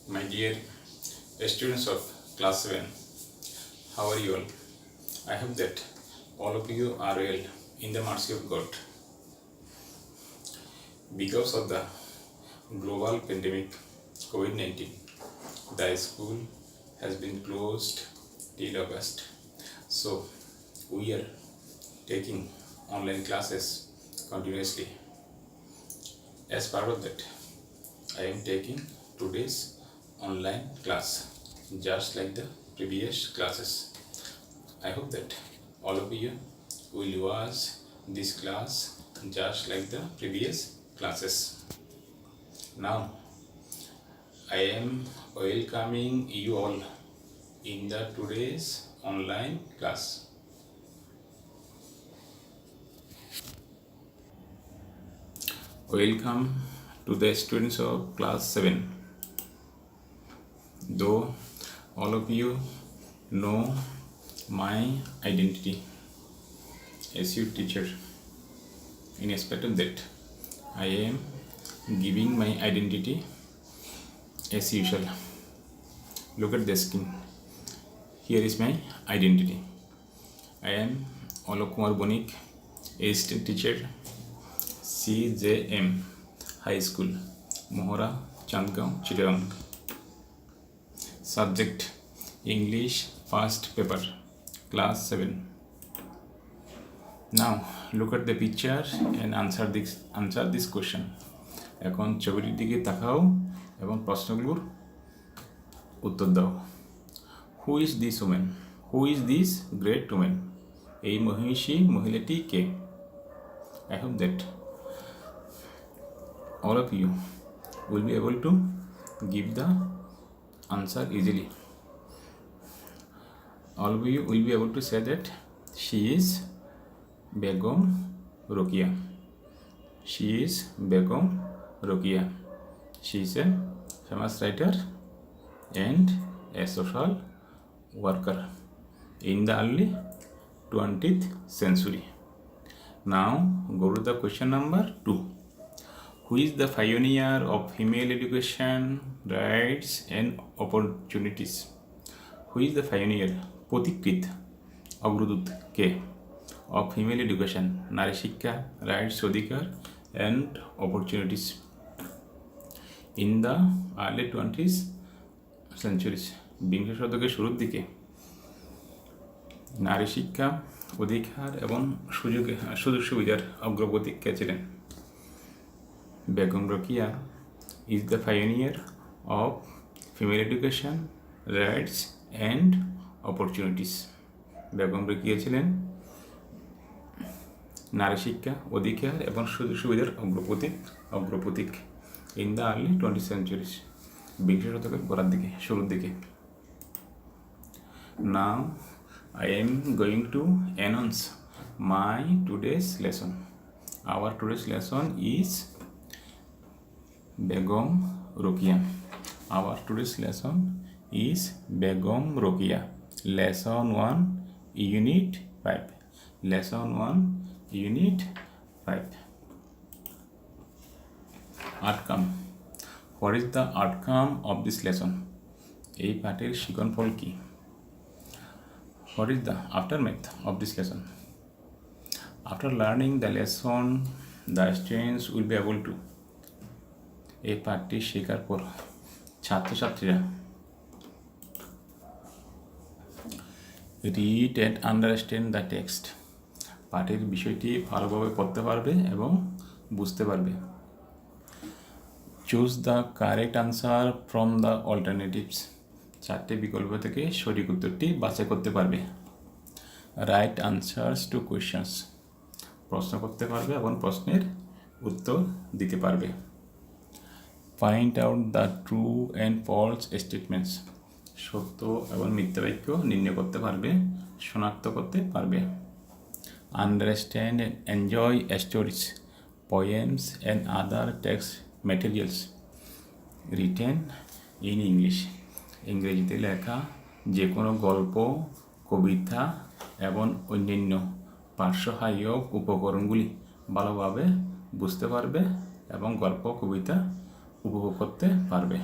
My dear students of class 7, how are you all? I hope that all of you are well in the mercy of God. Because of the global pandemic COVID-19, the school has been closed till August. So we are taking online classes continuously. As part of that, I am taking today's online class just like the previous classes. I hope that all of you will watch this class just like the previous classes. Now I am welcoming you all in the today's online class. Welcome to the students of class 7. Though all of you know my identity as your teacher, in respect of that, I am giving my identity as usual. Look at the screen. Here is my identity. I am Alok Kumar Bonik, assistant teacher, CJM High School, Mohora, Chandgaon, Chittagong. Subject English first paper, class 7. Now look at the picture and answer this question. এখন ছবিটির দিকে তাকাও এবং প্রশ্নগুলোর উত্তর দাও। Who is this woman? Who is this great woman? এই মহিষী মহিলাটি কে? I hope that all of you will be able to give the answer easily. All of you will be able to say that she is Begum Rokia. She is Begum Rokia. She is a famous writer and a social worker in the early 20th century. Now go to the question number 2. Who is the pioneer of female education, rights and opportunities? Who is the pioneer? পথিকৃৎ অগ্রদূত K? of female education, নারী শিক্ষা, rights অধিকার and opportunities in the early 20th centuries. বিংশ শতকের শুরুর দিকে নারী শিক্ষা, অধিকার এবং সুযোগ সুবিধার অগ্রপথিক কে ছিলেন? Begum Rokia is the pioneer of female education, rights and opportunities. Begum Rokeya ছিলেন নারী শিক্ষা, অধিকার এবং সুযোগ সুবিধার অগ্রপথিক in the early 20th centuries. বিংশ শতকের গোড়ার দিকে, শুরুর দিকে। Now I am going to announce my today's lesson. Our today's lesson is Begum Rokia. Our today's lesson is Begum Rokia. Lesson 1, Unit 5. Lesson 1, Unit 5. Outcome. What is the outcome of this lesson? এই পাঠের শিক্ষণফল কি? What is the aftermath of this lesson? After learning the lesson, the students will be able to এই পাঠটি শেখার পর ছাত্রছাত্রীরা read and understand the text. পাঠের বিষয়টি ভালোভাবে পড়তে পারবে এবং বুঝতে পারবে। Choose the correct answer from the alternatives. চারটি বিকল্প থেকে সঠিক উত্তরটি বাছাই করতে পারবে। Write answers to questions. প্রশ্ন করতে পারবে এবং প্রশ্নের উত্তর দিতে পারবে। Find out the true and false statements. সত্য এবং মিথ্যা বাক্য নির্ণয় করতে পারবে, শনাক্ত করতে পারবে। Understand and enjoy stories, poems and other text materials written in English. ইংরেজিতে লেখা যে কোনো গল্প, কবিতা এবং অন্যান্য পার্শ্বসহায়ক উপকরণগুলি ভালোভাবে বুঝতে পারবে এবং গল্প, কবিতা উপভোগ করতে পারবে।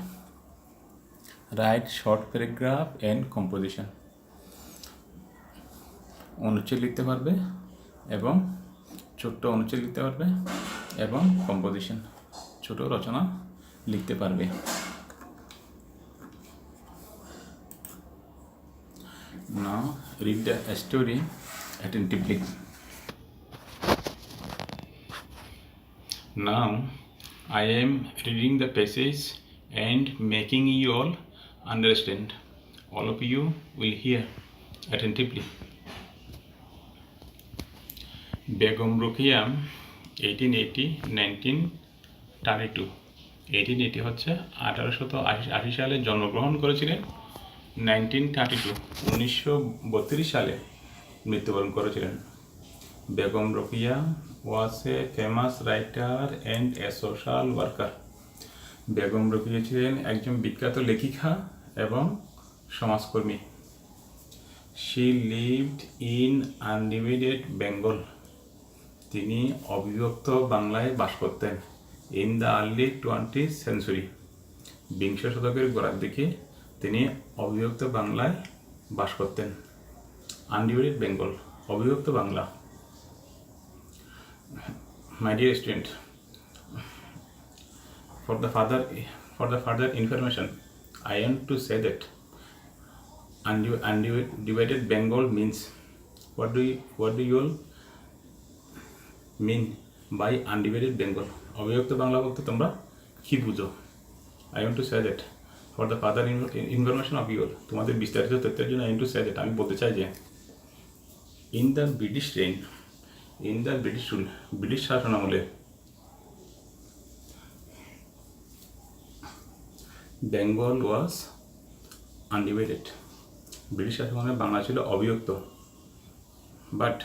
Right short paragraph and composition. অনুচ্ছেদ লিখতে পারবে এবং ছোট্ট অনুচ্ছেদ লিখতে পারবে এবং কম্পোজিশন ছোট রচনা লিখতে পারবে। Now read the story attentively. Now I am reading the passage and making you all understand. All of you will hear attentively. Begum Rokia 1880-1932। 1880 হচ্ছে 1880 সালে জন্মগ্রহণ করেছিলেন, 1932 সালে মৃত্যুবরণ করেছিলেন। Begum Rokeya was a famous writer and a social worker. Begum Rokeya ছিলেন একজন বিখ্যাত লেখিকা এবং সমাজকর্মী। She lived in undivided Bengal. তিনি অবিভক্ত বাংলায় বাস করতেন। In the early 20th century. বিংশ শতকের গোড়ার দিকে তিনি অবিভক্ত বাংলায় বাস করতেন। আনডিভাইডেড বেঙ্গল, অবিভক্ত Bangla. My dear student, for the further information, I want to say that undivided Bengal means, what do you all mean by undivided Bengal? অবিভক্ত বাংলা বলতে তোমরা কি বুঝো? I want to say that for the further information of you all, তোমাদের বিস্তারিত তথ্যের জন্য I want to say that আমি বলতে চাই যে in the British reign, in the British rule, British শাসন আমলে বেঙ্গল ওয়াজ আনডিভাইডেড। ব্রিটিশ শাসন আমলে বাংলা ছিল অবিভক্ত। But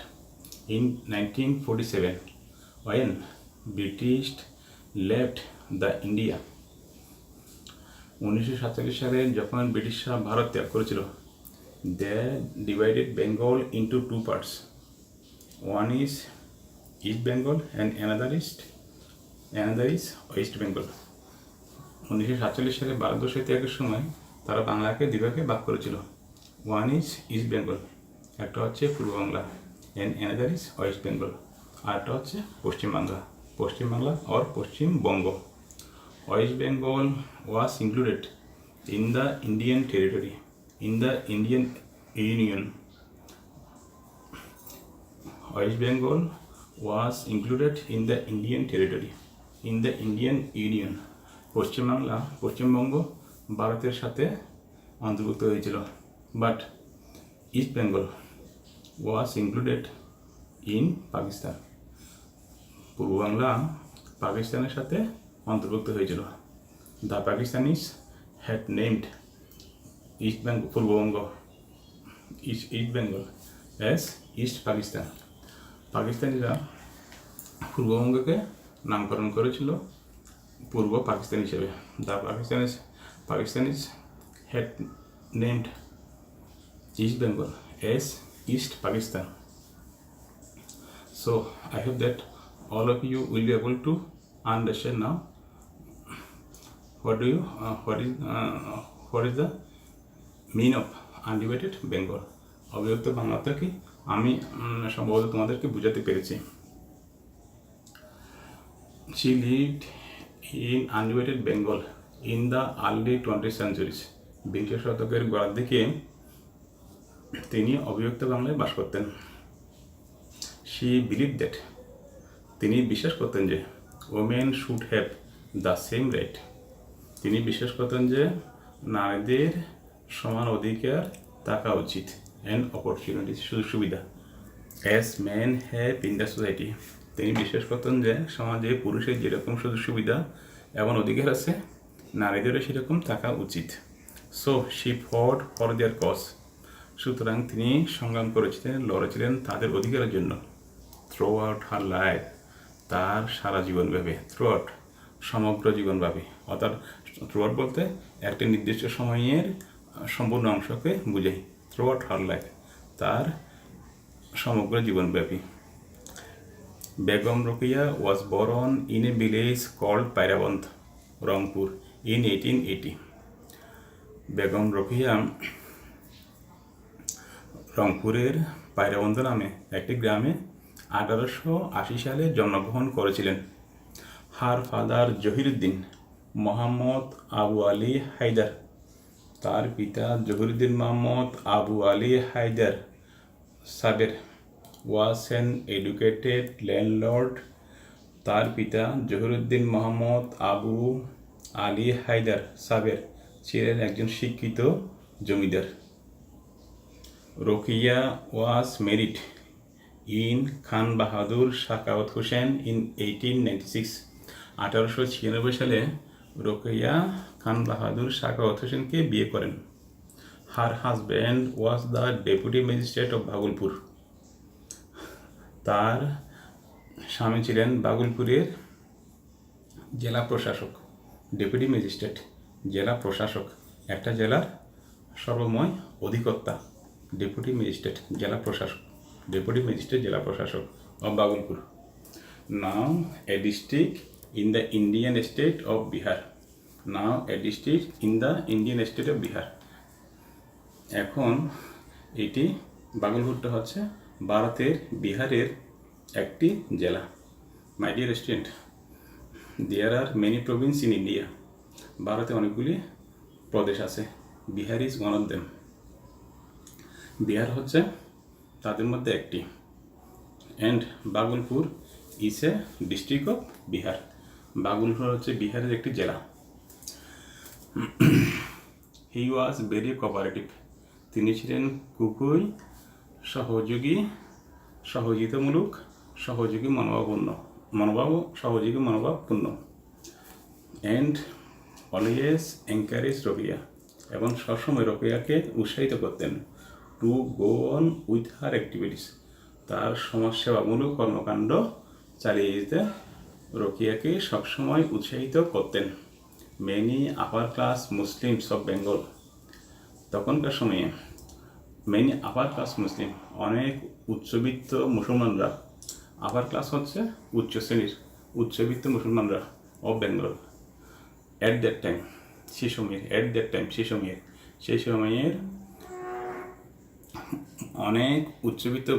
in 1947 when British left the India, 1947 সালে যখন ব্রিটিশরা ভারত ত্যাগ করেছিল, they divided Bengal into two parts. One is East Bengal and another is West Bengal. 1947 সালে ভারতবর্ষ ত্যাগের সময় তারা বাংলাকে দুভাগে ভাগ করেছিল। ওয়ান ইজ ইস্ট বেঙ্গল, একটা হচ্ছে পূর্ব Bangla, and another is West Bengal, আরটা হচ্ছে Paschimbangla or Paschimbanga. West Bengal was included in the Indian territory, in the Indian union. West Bengal was included in the Indian territory, in the Indian Union. Paschimbanga ভারতের সাথে অন্তর্ভুক্ত হয়েছিল। But East Bengal was included in Pakistan. পূর্ব বাংলা পাকিস্তানের সাথে অন্তর্ভুক্ত হয়েছিল। The Pakistanis had named East Bengal, Purbabanga, East Bengal as East Pakistan. পাকিস্তানিরা পূর্ববঙ্গকে নামকরণ করেছিল পূর্ব পাকিস্তান হিসেবে। The Pakistanis had named East Bengal as East Pakistan. So I hope that all of you will be able to understand now what is the meaning of undivided Bengal. অবিভক্ত বাংলাটা কি আমি সম্ভবত তোমাদেরকে বুঝাতে পেরেছি। She lived in undivided Bengal in the early 20th centuries. বিংশ শতকের গোড়ার দিকে তিনি অবিভক্ত বাংলায় বাস করতেন। She believed that, তিনি বিশ্বাস করতেন যে women should have the same right. তিনি বিশ্বাস করতেন যে নারীদের সমান অধিকার থাকা উচিত and opportunities, সুযোগ সুবিধা, as men have in the society. তিনি বিশ্বাস করতেন যে সমাজে পুরুষের যেরকম সুযোগ সুবিধা এবং অধিকার আছে নারীদেরও সেরকম থাকা উচিত। So she fought for their cause. সুতরাং তিনি সংগ্রাম করেছিলেন, লড়েছিলেন তাদের অধিকারের জন্য। Throughout her life, তার সারা জীবনব্যাপী, throughout সমগ্র জীবনব্যাপী, অর্থাৎ throughout বলতে একটা নির্দিষ্ট সময়ের সম্পূর্ণ অংশকে বোঝায়। Throughout her life, তার সমগ্র জীবনব্যাপী। Begum Rokeya was born in a village called Pairabandh, Rangpur, in 1880. Begum Rokeya রংপুরের পায়রাবন্দ নামে একটি গ্রামে 1880 সালে জন্মগ্রহণ করেছিলেন। হার ফাদার জহিরুদ্দিন মোহাম্মদ আবু আলী হায়দার, তার পিতা জহিরুদ্দিন মোহাম্মদ আবু আলী হায়দার সাবের ওয়াজ অ্যান এডুকেটেড ল্যান্ডলর্ড। তার পিতা জহিরুদ্দিন মোহাম্মদ আবু আলী হায়দার সাবের ছিলেন একজন শিক্ষিত জমিদার। Rokeya was married in Khan Bahadur Sakhawat Hossain in 1896। 1896 সালে রোকেয়া খান বাহাদুর সাখাওয়াত হোসেনকে বিয়ে করেন। Her husband was the deputy magistrate of Bhagalpur. তার স্বামী ছিলেন ভাগলপুরের জেলা প্রশাসক। ডেপুটি ম্যাজিস্ট্রেট জেলা প্রশাসক, একটা জেলার সর্বময় অধিকর্তা। ডেপুটি ম্যাজিস্ট্রেট জেলা প্রশাসক, ডেপুটি ম্যাজিস্ট্রেট জেলা প্রশাসক of Bhagalpur. Now a district in the Indian state of Bihar. Now a district in the Indian state of Bihar. এখন এটি ভাগলপুরটা হচ্ছে ভারতের বিহারের একটি জেলা। My dear student, there are many province in India. ভারতে অনেকগুলি প্রদেশ আছে, Bihar is one of them. Bihar হচ্ছে তাদের মধ্যে একটি। And Bhagalpur is a district of Bihar. Bhagalpur হচ্ছে বিহারের একটি জেলা। He was very cooperative. তিনি ছিলেন খুবই সহযোগিতামূলক, সহযোগী মনোভাবপূর্ণ। অ্যান্ড অলওয়েজ এনকারেজ রোকেয়া, এবং সবসময় রোকেয়াকে উৎসাহিত করতেন to go on with her activities. তার সমাজসেবামূলক কর্মকাণ্ড চালিয়ে যেতে রোকেয়াকে সবসময় উৎসাহিত করতেন। Many upper class Muslims of Bengal. তখনকার সময়ে মেনি আপার ক্লাস মুসলিম, অনেক উচ্চবিত্ত মুসলমানরা, আপার ক্লাস হচ্ছে উচ্চ শ্রেণীর, উচ্চবিত্ত মুসলমানরা of Bengal at that time, সেই সময়ের অনেক উচ্চবিত্ত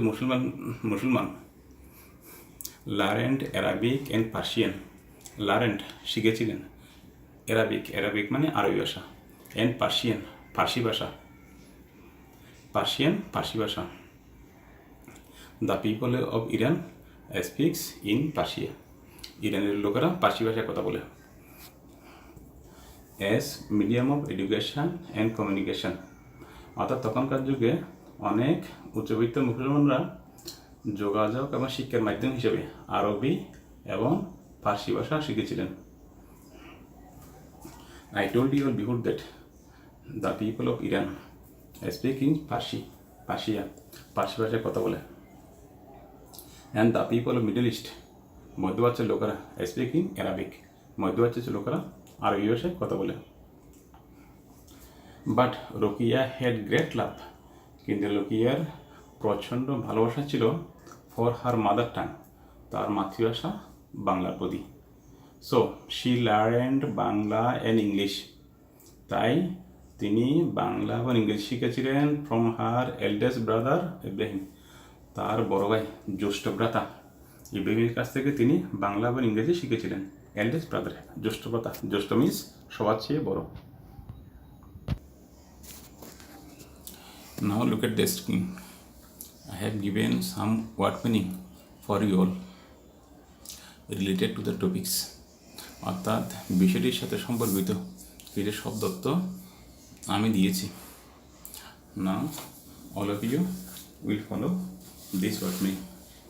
মুসলমান লারেন্ট অ্যারাবিক অ্যান্ড পার্সিয়ান। লারেন্ট শিখেছিলেন অ্যারাবিক মানে আরবি ভাষা, অ্যান্ড পার্সিয়ান ফার্সি ভাষা। The people of Iran speaks in Persia. ইরানের লোকেরা পার্সি ভাষায় কথা বলে। As medium of education and communication. অর্থাৎ তখনকার যুগে অনেক উচ্চবিত্ত মুসলমানরা যোগাযোগ এবং শিক্ষার মাধ্যম হিসেবে আরবি এবং ফার্সি ভাষা শিখেছিলেন। I told you before that the people of Iran speak in ফার্সি ভাষায় কথা বলে। And the people of middle east, মধ্যপ্রাচ্যের লোকেরা স্পিক ইন অ্যারাবিক, মধ্যপ্রাচ্যের লোকেরা আরবি ভাষায় কথা বলে। বাট রোকেয়া হ্যাড গ্রেট লাভ, কিন্তু রোকেয়ার প্রচণ্ড ভালোবাসা ছিল ফর হার মাদার টাং, তার মাতৃভাষা বাংলার প্রতি। So she learned Bangla and English, তাই তিনি বাংলা এবং ইংরেজি শিখেছিলেন from her eldest brother Ibrahim, তার বড় ভাই জ্যেষ্ঠ ভ্রাতা ইব্রাহিমের কাছ থেকে তিনি বাংলা এবং ইংরেজি শিখেছিলেন। এল্ডেস্ট ব্রাদার, জ্যেষ্ঠ ভ্রাতা, জ্যেষ্ঠ মিন্স সবার চেয়ে বড়। Now look at the screen. I have given some word meaning for you all related to the topics. অর্থাৎ বিষয়টির সাথে সম্পর্কিত কিছু শব্দত্ব আমি দিয়েছি। Now all of you will follow this word meaning.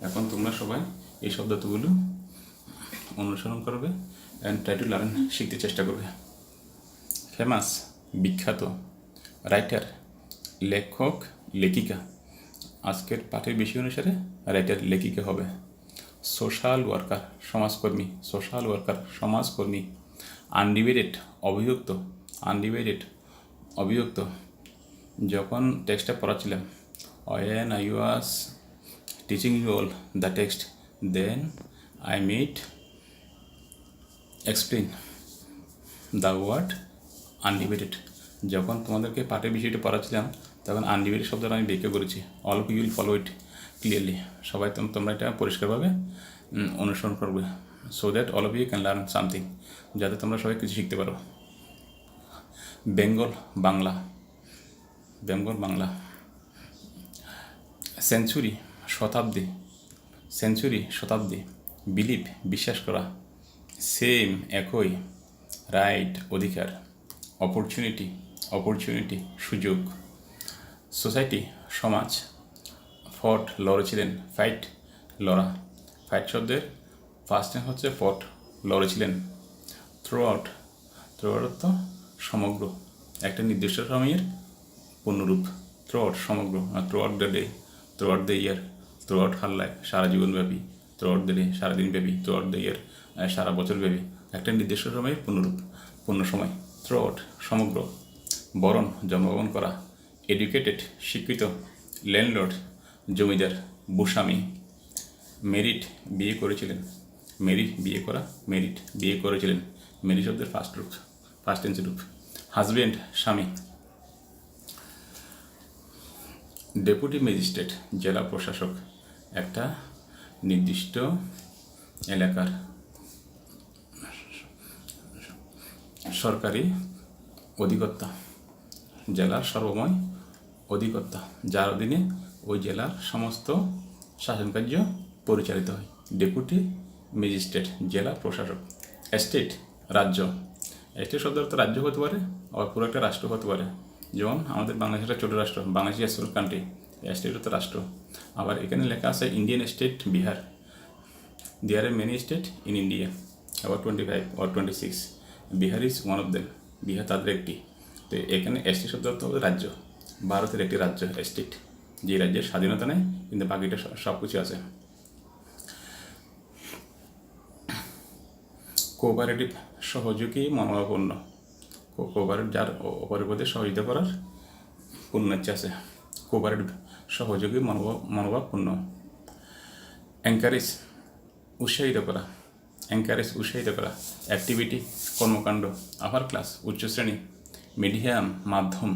এখন তোমরা সবাই এই শব্দত্বগুলো অনুসরণ করবে and try to learn, শিখতে চেষ্টা করবে। ফেমাস বিখ্যাত, রাইটার লেখক লেখিকা, আজকের পাঠের বিষয় অনুসারে রাইটার লেখিকা হবে। সোশ্যাল ওয়ার্কার সমাজকর্মী। আনডিভাইডেড অভিযুক্ত। যখন টেক্সটটা পড়াচ্ছিলাম, when I was teaching you all the text, then I might explain the word undivided. যখন তোমাদেরকে পাঠের বিষয়টা পড়াচ্ছিলাম তখন আনডিভাইডেড শব্দটা আমি ব্যাখ্যা করেছি। All of you will follow it clearly. সবাই তোমরা এটা পরিষ্কারভাবে অনুসরণ করবে, so that all of you can learn something, যাতে তোমরা সবাই কিছু শিখতে পারো। Bengal Bangla, Bengal Bangla. Century শতাব্দী, সেঞ্চুরি শতাব্দী। বিলিভ বিশ্বাস করা, সেম একই, রাইট অধিকার, অপরচুনিটি অপরচুনিটি সুযোগ, সোসাইটি সমাজ, ফট লড়েছিলেন, ফাইট লড়া। ফাইট শব্দের ফার্স্ট টেন্স হচ্ছে ফট, লড়েছিলেন। থ্রু আউট, থ্রু আউট অর্থ সমগ্র, একটা নির্দিষ্ট সময়ের পূর্ণরূপ। থ্রু আউট সমগ্র, throughout the day, throughout the year, throughout her life সারা জীবনব্যাপী, থ্রু আউট দ্য ডে সারাদিনব্যাপী, থ্রু আউট দ্য ইয়ার সারা বছরব্যাপী, একটা নির্দিষ্ট সময়ের পূর্ণরূপ, পূর্ণ সময়। থ্রু আউট সমগ্র। বরণ জন্মগ্রহণ করা। এডুকেটেড শিক্ষিত। ল্যান্ডলর্ড জমিদার। ভূস্বামী। মেরিট বিয়ে করেছিলেন, মেরিট বিয়ে করা, মেরিট বিয়ে করেছিলেন। মেরিট শব্দের ফার্স্ট রূপ, ফার্স্ট টেন্স রূপ। হাজব্যান্ড স্বামী। ডেপুটি ম্যাজিস্ট্রেট জেলা প্রশাসক, একটা নির্দিষ্ট এলাকার সরকারি অধিকর্তা, জেলার সর্বময় অধিকর্তা, যার অধীনে ওই জেলার সমস্ত শাসনকার্য পরিচালিত হয়। ডেপুটি ম্যাজিস্ট্রেট জেলা প্রশাসক। স্টেট রাজ্য। স্টেট শব্দের অর্থ রাজ্য হতে পারে, আবার পুরো একটা রাষ্ট্র হতে পারে। যেমন আমাদের বাংলাদেশ একটা ছোটো রাষ্ট্র, বাংলাদেশ স্মল কান্ট্রি, স্টেট হতো রাষ্ট্র। আবার এখানে লেখা আছে Indian state Bihar, there are many state in India, আবার 25 or 26, Bihar is one of them, Bihar তাদের একটি। তো এখানে স্টেট শব্দ অর্থ হবে রাজ্য, ভারতের একটি রাজ্য স্টেট, যে রাজ্যের স্বাধীনতা নেই কিন্তু বাকিটা সব কিছু আছে। কোঅপারেটিভ সহযোগী মনোভাবাপন্ন, কোঅপারেটিভ যার অপরের প্রতি সহযোগিতা করার পূর্ণ ইচ্ছা আছে, কোঅপারেটিভ সহযোগী মনোভাবপূর্ণ। এনকারেজ উৎসাহিত করা, এনকারেজ উৎসাহিত করা। অ্যাক্টিভিটি কর্মকাণ্ড। আপার ক্লাস উচ্চ শ্রেণী। মিডিয়াম মাধ্যম,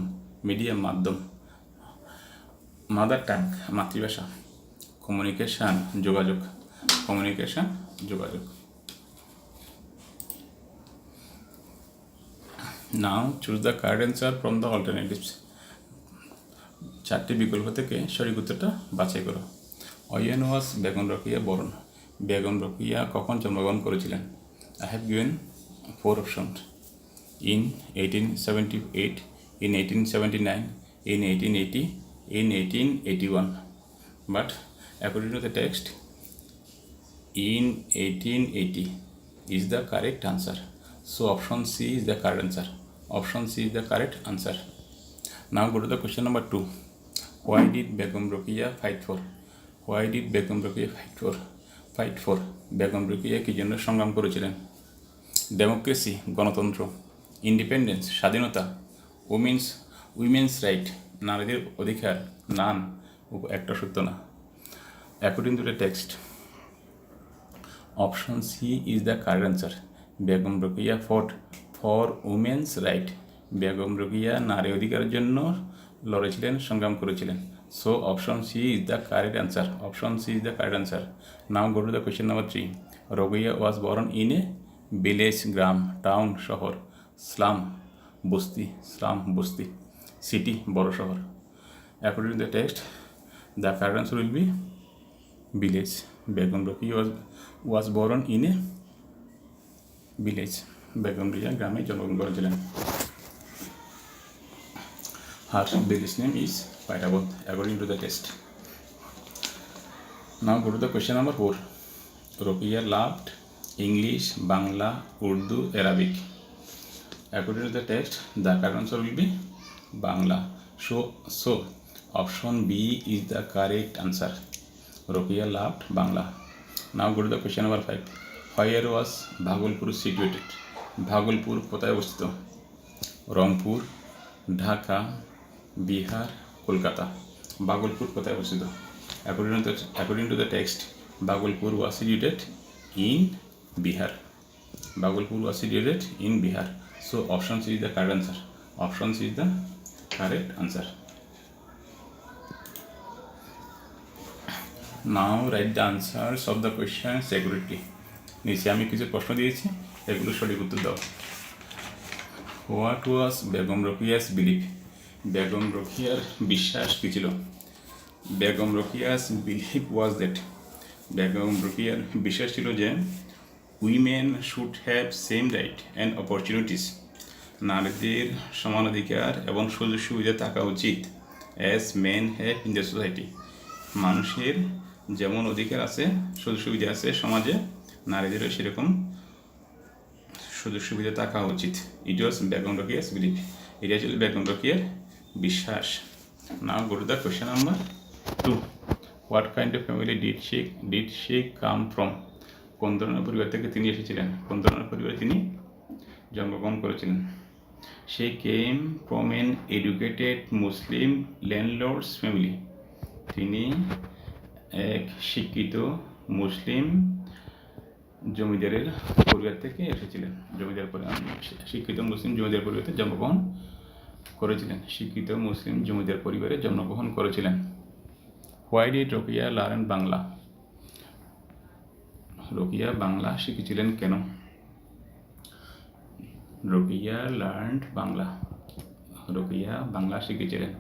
মিডিয়াম মাধ্যম। মাদার টাং মাতৃভাষা। কমিউনিকেশান যোগাযোগ, কমিউনিকেশান যোগাযোগ। Now choose the correct answer from the alternatives. চারটি বিকল্প থেকে সঠিক উত্তরটা বাছাই করো। ওয়েন ওয়াজ বেগম রোকেয়া বরণ, বেগম রোকেয়া কখন জন্মগ্রহণ করেছিলেন? I have given 4 options. In 1878, in 1879, in 1880, in 1881. But according to the text, in 1880 is the correct answer. So option C is the correct answer. Option C is the correct answer. Now go to the question number 2. Why did Begum Rokeya fight for? Why did Begum Rokeya fight for? Begum Rokeya কি জন্য সংগ্রাম করেছিলেন? Democracy গণতন্ত্র, independence স্বাধীনতা, women's right নারীদের অধিকার, নান একটা সত্য না। According to the text, option C is the correct answer. Begum Rokeya fought for women's right, Begum Rokeya নারী অধিকারের জন্য লড়েছিলেন, সংগ্রাম করেছিলেন। So option C is the correct answer. Option C is the correct answer. Now go to the question number 3. Rokeya was born in a village গ্রাম, town শহর, slum বস্তি, city বড় শহর। According to the text, the correct answer will be village. Begum Rokeya was born in a village, Begum Rokeya গ্রামে জন্মগ্রহণ করেছিলেন। Her village name is Paitabad, according to the text. Now go to the question number 4. Rokeya loved English, Bangla, Urdu, Arabic. According to the text, the correct answer will be Bangla. So option B is the correct answer. Rokeya loved Bangla. Now go to the question number 5. Where was Bhagalpur situated? Bhagalpur কোথায় অবস্থিত? রংপুর, ঢাকা, বিহার, কলকাতা। ভাগলপুর কোথায় অবস্থিত? According to the text, Bhagalpur was situated in Bihar. Bhagalpur was situated in Bihar. So option C is the correct answer. Option C is the correct answer. Now write the answers of the question security. নিচে আমি কিছু প্রশ্ন দিয়েছি, এগুলো সঠিক উত্তর দাও। What was Begum Rokeya's believe? Begum রোকিয়ার বিশ্বাস কী ছিল? Begum Rokeya's believe was that, Begum রোকিয়ার বিশ্বাস ছিল যে women should have same right and opportunities, নারীদের সমান অধিকার এবং সুযোগ সুবিধা থাকা উচিত, as men have in the society, মানুষের যেমন অধিকার আছে সুযোগ সুবিধা আছে সমাজে, নারীদেরও সেরকম সুযোগ সুবিধা থাকা উচিত। ইট ওয়াজ বেগম রোকিয়াস বিলিভ, এটা ছিল বেগম রোকিয়ার বিশ্বাস। Now go to the question number 2. What kind of family did she come from? কোন ধরনের পরিবার থেকে তিনি এসেছিলেন, কোন ধরনের পরিবারে তিনি জন্মগ্রহণ করেছিলেন? She came from N educated Muslim landlords family, তিনি এক শিক্ষিত মুসলিম জমিদারের পরিবার থেকে এসেছিলেন, শিক্ষিত মুসলিম জমিদার পরিবারে জন্মগ্রহণ করেছিলেন, শিক্ষিত মুসলিম জমিদার পরিবারে জন্মগ্রহণ করেছিলেন। Why did Rokeya learn Bangla? Rokeya Bangla শিখেছিলেন কেন? রোকিয়া লার্নড বাংলা, রোকিয়া বাংলা শিখেছিলেন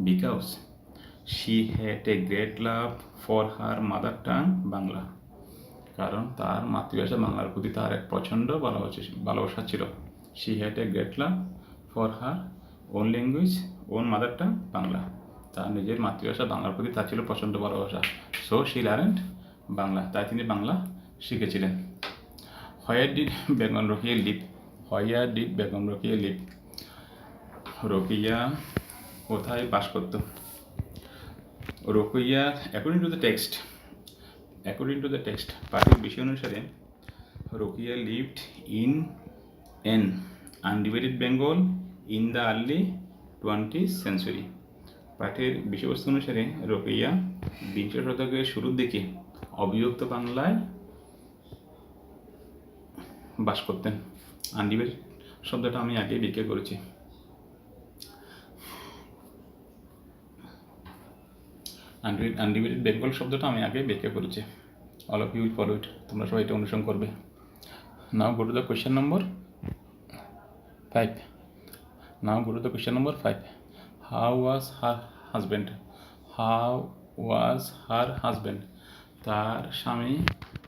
because she had a great love for her mother tongue Bangla, কারণ তার মাতৃভাষা বাংলার প্রতি তার এক প্রচণ্ড ভালোবাসা ছিল। She had a great love for her own language on mother tongue Bangla, তার নিজের মাতৃভাষা বাংলার প্রতি তার ছিল প্রচণ্ড ভালোবাসা। সো শি লার্নড বাংলা, তাই তিনি বাংলা শিখেছিলেন। Where did Begum Rokeya live? Where did Begum Rokeya live? Rokeya কোথায় বাস করত? Rokeya according to the text পাঠের বিষয় অনুসারে Rokeya lived in an undivided Bengal in the early 20th century। পাঠের বিষয়বস্তু অনুসারে রোকিয়া বিংশ শতকের শুরুর দিকে অবিভক্ত বাংলায় বাস করতেন। আনডিভাইডেড শব্দটা আমি আগে ব্যাখ্যা করেছি। আনডিভাইডেড বেঙ্গল শব্দটা আমি আগে ব্যাখ্যা করেছি। All of you will follow it, তোমরা সবাই এটা অনুসরণ করবে। Now go to the question number 5. Now go to the question number 5. How was her husband? How was her husband? তার স্বামী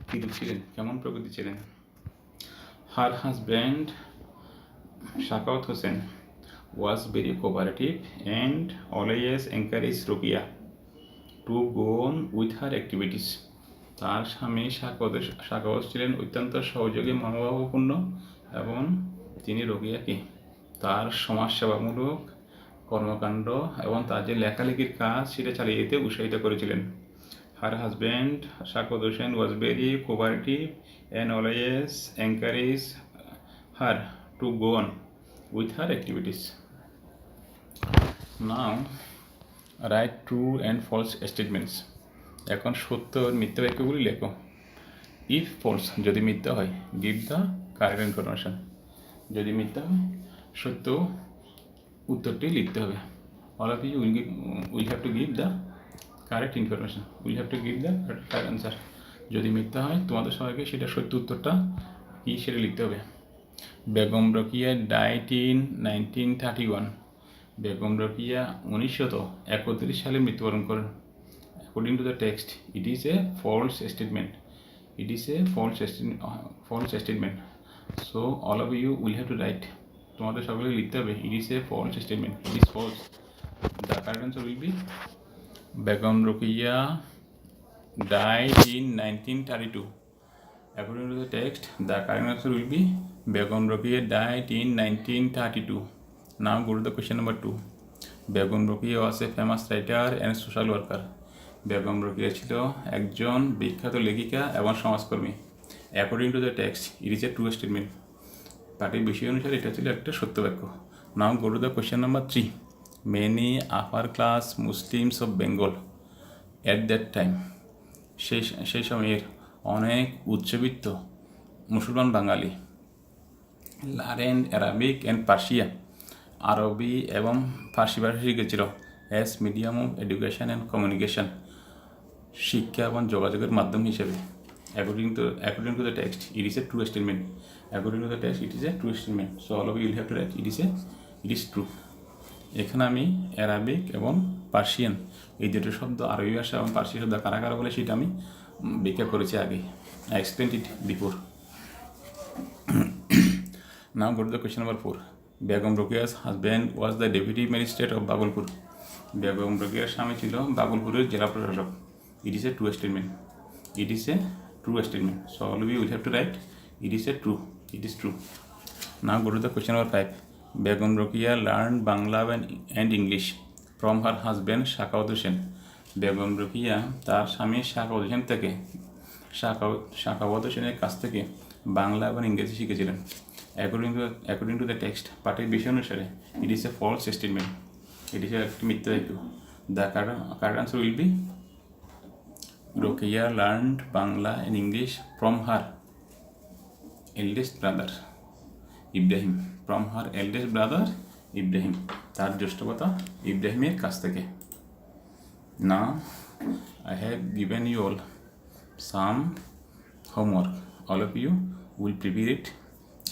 কিরূপ ছিলেন, কেমন প্রকৃতি ছিলেন? Her husband Shakawat Hussain was very cooperative and always encouraged Rukia to go on with her activities. তার স্বামী শাকাওয়াত ছিলেন অত্যন্ত সহযোগী মনোভাবপূর্ণ এবং তিনি রোকিয়াকে তার সমাজসেবামূলক কর্মকাণ্ড এবং তার যে লেখালেখির কাজ সেটা চালিয়ে যেতে উৎসাহিত করেছিলেন। Her husband Shakawat Hussain was very cooperative and always encouraged her to go on with her activities. Now write true and false statements. এখন সত্য ও মিথ্যা বাক্যগুলি লেখো। ইফ ফলস, যদি মিথ্যা হয়, গিভ দ্য কারেক্ট ইনফরমেশন। যদি মিথ্যা হয় সত্য উত্তরটি লিখতে হবে। All of you will have to give the correct information, will have to give the correct answer. যদি মিথ্যা হয় তোমাদের সবাইকে সেটা সত্য উত্তরটা কী সেটা লিখতে হবে। Begum Rokeya died in 1931। বেগম রোকিয়া 1931 সালে মৃত্যুবরণ করেন। According to the text it is a false statement, it is a false statement. So all of you will have to write, তোমাদের সকলে লিখতে হবে it is a false statement, it is false. The correct answer will be Begum Rokeya died in 1932. According to the text, the correct answer will be Begum Rokeya died in 1932. Now go to the question number 2. Begum Rokeya was a famous writer and social worker. Begum Rokeya ছিল একজন বিখ্যাত লেখিকা এবং সমাজকর্মী। According to the text it is a true statement. পাঠের বিষয় অনুসারে এটা ছিল একটা সত্য বাক্য। Now go to the question number 3. Many upper class Muslims of Bengal at that time. সেই সময়ের অনেক উচ্চবিত্ত মুসলমান বাঙালি লার্ন অ্যারাবিক অ্যান্ড পার্সিয়া আরবি এবং ফার্সি ভাষা শিখেছিল as medium of education and communication, শিক্ষা এবং যোগাযোগের মাধ্যম হিসেবে। According to the text, it is a true statement. According to the text, it is a true statement. So all of you will have to write it is true. এখানে আমি Arabic এবং Persian এই দুটো শব্দ, আরবি ভাষা এবং পার্সি শব্দ কারা কারা বলে সেটা আমি ব্যাখ্যা করেছি আগে। I explained it before. Now go to the question number 4. Begum Rokea's husband was the deputy magistrate of Bagalpur. Begum রোকেয়ার স্বামী ছিল বাগলপুরের জেলা প্রশাসক। It is a true statement. It is a true statement. So all of you will have to write it is a true. It is true. Now go to the question number 5. Begum Rokeya learned Bangla and English from her husband Shakaut Hussain. Begum Rokeya তার স্বামী শাকাউত হোসেন থেকে শাকাওয়াত হোসেনের কাছ থেকে বাংলা এবং ইংরেজি শিখেছিলেন। According to the text, পাঠের বিষয় অনুসারে it is a false statement. It is একটি মিথ্যা বাক্য। The correct answer will be Rokeya learned Bangla and English from her eldest brother Ibrahim. From her eldest brother Ibrahim. তার জ্যেষ্ঠতা ইব্রাহিমের কাছ থেকে। Now I have given you all some homework. All of you will prepare it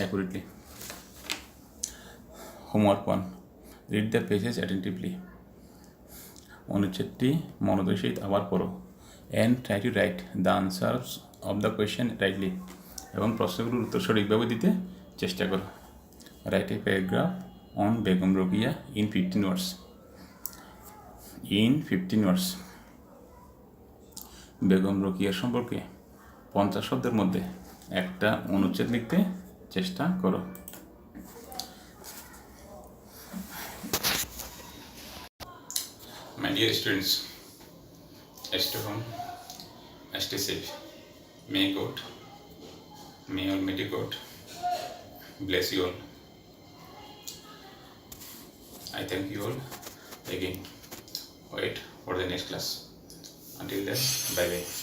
accurately. Homework 1. Read the pages attentively. অনুচ্ছেদটি মনোযোগের সহিত আবার পড়ো and try to write the answers of the question rightly. এবং প্রশ্নগুলোর উত্তর সঠিকভাবে দিতে চেষ্টা করো। Write a paragraph on Begum Rokeya in 15 words. In 15 words. Begum Rokeya সম্পর্কে 50 শব্দের মধ্যে একটা অনুচ্ছেদ লিখতে চেষ্টা করো। My dear students, stay home, stay safe. May Almighty God bless you all. I thank you all again. Wait for the next class. Until then, bye bye.